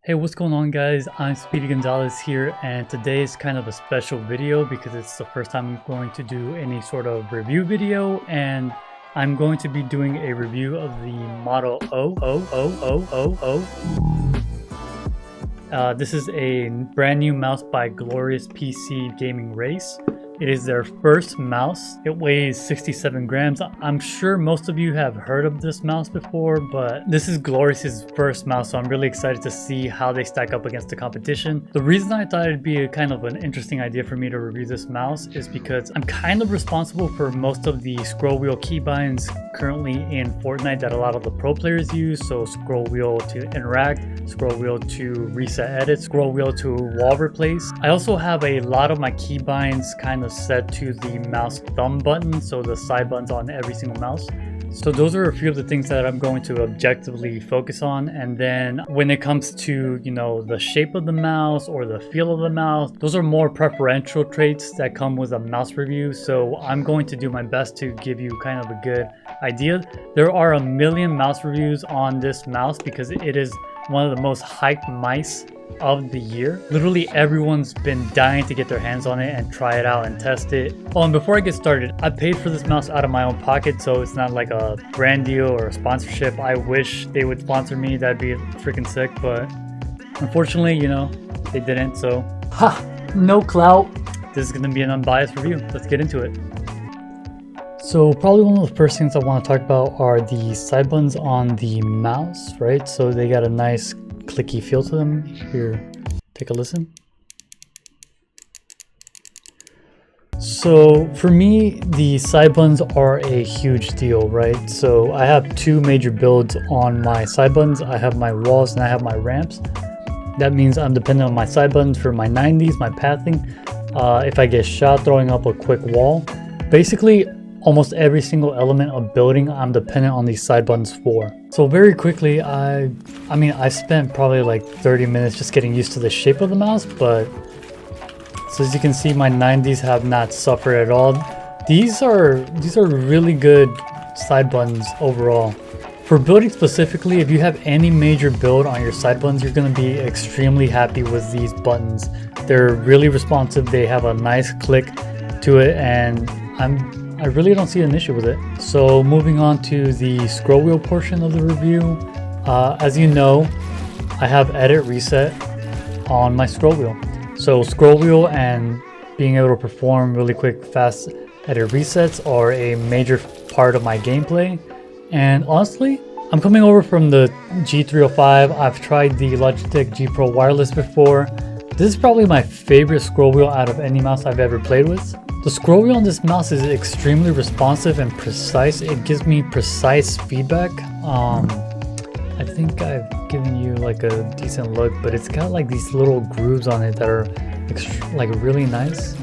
Hey, what's going on guys? I'm Speedy Gonzalez here, and today is kind of a special video because it's the first time I'm going to do any sort of review video, and I'm going to be doing a review of the Model O. This is a brand new mouse by Glorious PC Gaming Race. It is their first mouse. It weighs 67 grams. I'm sure most of you have heard of this mouse before, but this is Glorious's first mouse, so I'm really excited to see how they stack up against the competition. The reason I thought it'd be a kind of an interesting idea for me to review this mouse is because I'm kind of responsible for most of the scroll wheel keybinds currently in Fortnite that a lot of the pro players use. So scroll wheel to interact, scroll wheel to reset edit, scroll wheel to wall replace. I also have a lot of my keybinds kind of set to the mouse thumb button, so the side buttons on every single mouse. So those are a few of the things that I'm going to objectively focus on. And then when it comes to, the shape of the mouse or the feel of the mouse, those are more preferential traits that come with a mouse review. So I'm going to do my best to give you kind of a good idea. There are a million mouse reviews on this mouse because it is one of the most hyped mice of the year. Literally everyone's been dying to get their hands on it and try it out and test it. Oh, and before I get started, I paid for this mouse out of my own pocket, so it's not like a brand deal or a sponsorship. I wish they would sponsor me, that'd be freaking sick, but unfortunately, they didn't, so no clout. This is gonna be an unbiased review. Let's get into it. So probably one of the first things I want to talk about are the side buttons on the mouse, right? So they got a nice clicky feel to them. Here, take a listen. So for me, the side buttons are a huge deal, right? So I have two major builds on my side buttons. I have my walls and I have my ramps. That means I'm dependent on my side buttons for my 90s, my pathing. If I get shot throwing up a quick wall, basically almost every single element of building I'm dependent on these side buttons for. So very quickly, I spent probably like 30 minutes just getting used to the shape of the mouse, but so as you can see, my 90s have not suffered at all. These are really good side buttons overall. For building specifically, if you have any major build on your side buttons, you're going to be extremely happy with these buttons. They're really responsive, they have a nice click to it, and I really don't see an issue with it. So moving on to the scroll wheel portion of the review. As you know, I have edit reset on my scroll wheel. So scroll wheel and being able to perform really quick, fast edit resets are a major part of my gameplay. And honestly, I'm coming over from the G305. I've tried the Logitech G Pro Wireless before. This is probably my favorite scroll wheel out of any mouse I've ever played with. The scroll wheel on this mouse is extremely responsive and precise. It gives me precise feedback. I think I've given you like a decent look, but it's got like these little grooves on it that are like really nice.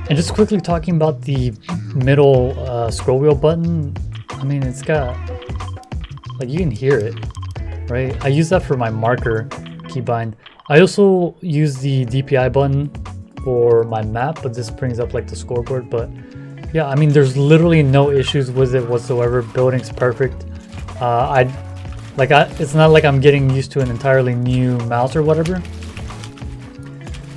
And just quickly talking about the middle scroll wheel button, it's got, like, you can hear it, right? I use that for my marker keybind. I also use the DPI button for my map, but this brings up like the scoreboard. But yeah, there's literally no issues with it whatsoever. Building's perfect. It's not like I'm getting used to an entirely new mouse or whatever.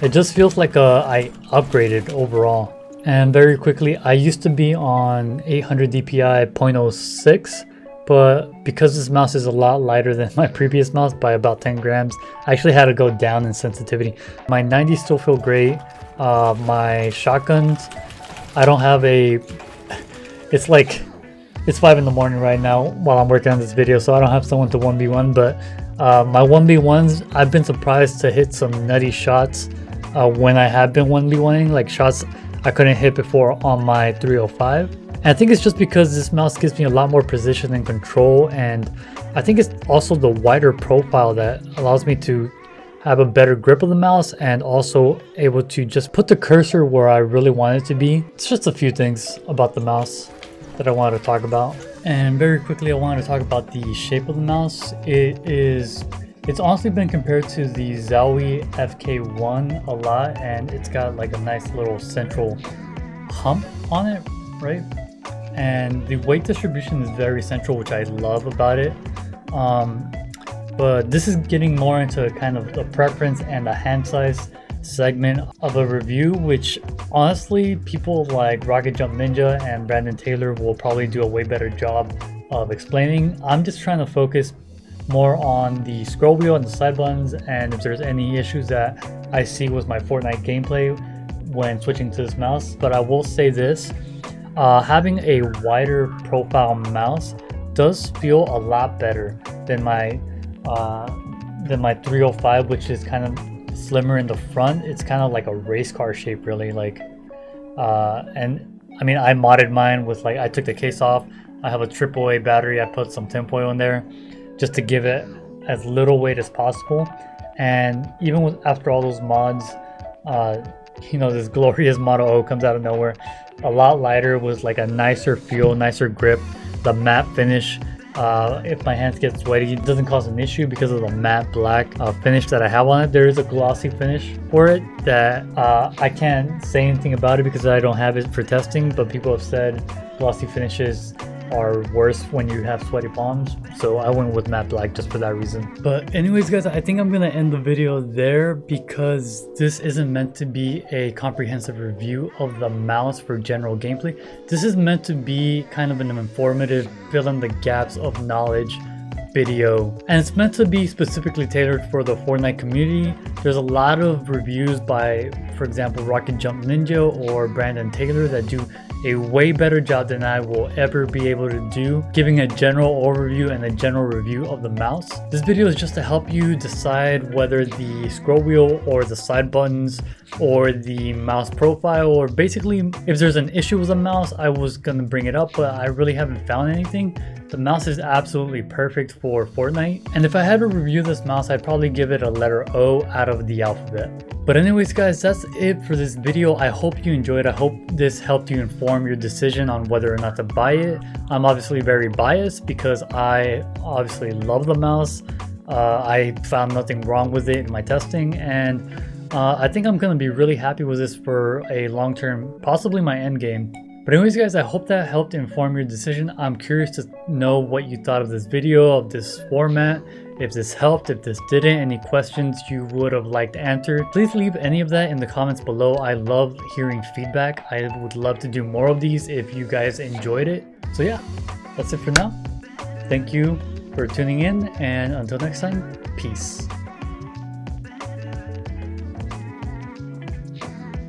It just feels like I upgraded overall. And very quickly, I used to be on 800 DPI 0.06, but because this mouse is a lot lighter than my previous mouse by about 10 grams, I actually had to go down in sensitivity. My 90s still feel great. My shotguns, I don't have it's 5 in the morning right now while I'm working on this video, so I don't have someone to 1v1, but my 1v1s, I've been surprised to hit some nutty shots when I have been 1v1ing, like shots I couldn't hit before on my 305. And I think it's just because this mouse gives me a lot more precision and control, and I think it's also the wider profile that allows me to have a better grip of the mouse and also able to just put the cursor where I really want it to be. It's just a few things about the mouse that I wanted to talk about. And very quickly, I wanted to talk about the shape of the mouse. It's honestly been compared to the Zowie FK1 a lot, and it's got like a nice little central hump on it, right? And the weight distribution is very central, which I love about it. But this is getting more into kind of the preference and the hand size segment of a review, which honestly people like Rocket Jump Ninja and Brandon Taylor will probably do a way better job of explaining. I'm just trying to focus more on the scroll wheel and the side buttons, and if there's any issues that I see with my Fortnite gameplay when switching to this mouse. But I will say this, having a wider profile mouse does feel a lot better than my 305, which is kind of slimmer in the front. It's kind of like a race car shape, really. Like and I mean, I modded mine with, like, I took the case off. I have a AAA battery. I put some tinfoil in there just to give it as little weight as possible. And even with, after all those mods, you know, this glorious Model O comes out of nowhere. A lot lighter with like a nicer feel, nicer grip. The matte finish, if my hands get sweaty, it doesn't cause an issue because of the matte black finish that I have on it. There is a glossy finish for it that I can't say anything about it because I don't have it for testing, but people have said glossy finishes are worse when you have sweaty palms, so I went with matte black just for that reason. But anyways guys, I think I'm gonna end the video there because this isn't meant to be a comprehensive review of the mouse for general gameplay. This is meant to be kind of an informative, fill in the gaps of knowledge video, and it's meant to be specifically tailored for the Fortnite community. There's a lot of reviews by, for example, Rocket Jump Ninja or Brandon Taylor that do a way better job than I will ever be able to do, giving a general overview and a general review of the mouse. This video is just to help you decide whether the scroll wheel or the side buttons or the mouse profile, or basically if there's an issue with the mouse, I was gonna bring it up, but I really haven't found anything. The mouse is absolutely perfect for Fortnite, and if I had to review this mouse, I'd probably give it a letter O out of the alphabet. But anyways guys, that's it for this video. I hope you enjoyed. I hope this helped you inform your decision on whether or not to buy it. I'm obviously very biased because I obviously love the mouse. I found nothing wrong with it in my testing, and I think I'm going to be really happy with this for a long term, possibly my end game. But anyways guys, I hope that helped inform your decision. I'm curious to know what you thought of this video, of this format, if this helped, if this didn't, any questions you would have liked answered. Please leave any of that in the comments below. I love hearing feedback. I would love to do more of these if you guys enjoyed it. So yeah, that's it for now. Thank you for tuning in, and until next time, peace.